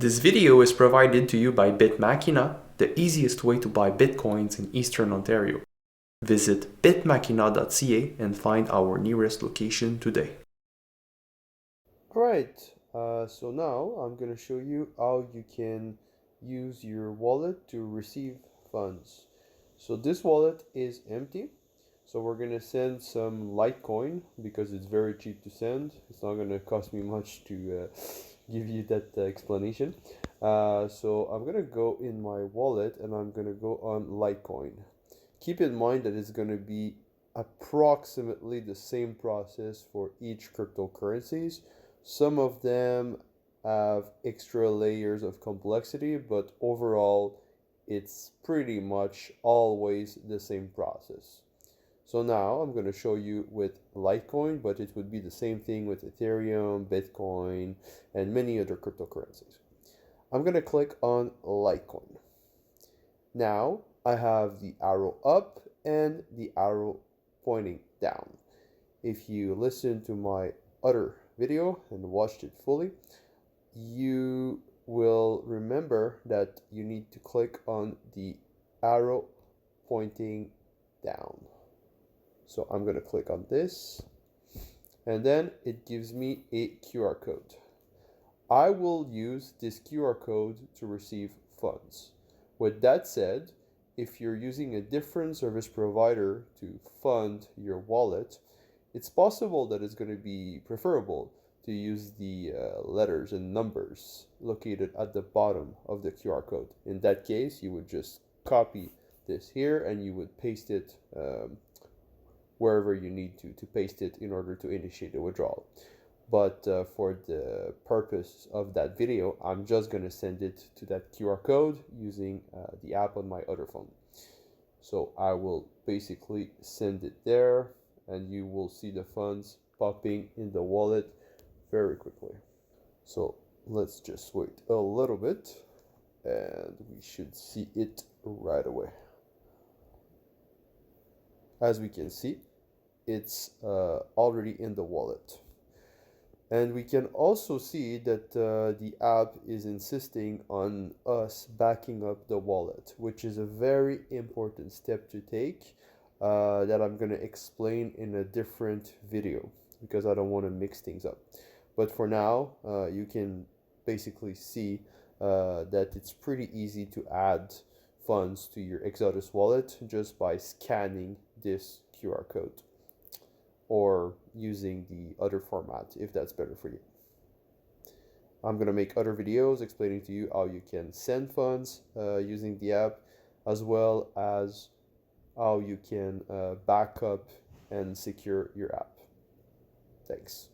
This video is provided to you by bitMachina, the easiest way to buy bitcoins in Eastern Ontario. Visit bitmachina.ca and find our nearest location today. Alright, so now I'm going to show you how you can use your wallet to receive funds. So this wallet is empty. So we're going to send some Litecoin because it's very cheap to send. It's not going to cost me much to give you that explanation. So I'm going to go in my wallet and I'm going to go on Litecoin. Keep in mind that it's going to be approximately the same process for each cryptocurrencies. Some of them have extra layers of complexity, but overall, it's pretty much always the same process. So now I'm going to show you with Litecoin, but it would be the same thing with Ethereum, Bitcoin, and many other cryptocurrencies. I'm going to click on Litecoin. Now I have the arrow up and the arrow pointing down. If you listen to my other video and watched it fully, you will remember that you need to click on the arrow pointing down. So I'm going to click on this, and then it gives me a QR code. I will use this QR code to receive funds. With that said, if you're using a different service provider to fund your wallet, it's possible that it's going to be preferable to use the letters and numbers located at the bottom of the QR code. In that case, you would just copy this here and you would paste it wherever you need to paste it in order to initiate the withdrawal. But for the purpose of that video, I'm just going to send it to that QR code using the app on my other phone. So I will basically send it there, and you will see the funds popping in the wallet very quickly. So let's just wait a little bit, and we should see it right away. As we can see, it's already in the wallet. And we can also see that the app is insisting on us backing up the wallet, which is a very important step to take that I'm going to explain in a different video because I don't want to mix things up. But for now, you can basically see that it's pretty easy to add funds to your Exodus wallet just by scanning this QR code, or using the other format if that's better for you. I'm going to make other videos explaining to you how you can send funds using the app, as well as how you can back up and secure your app. Thanks.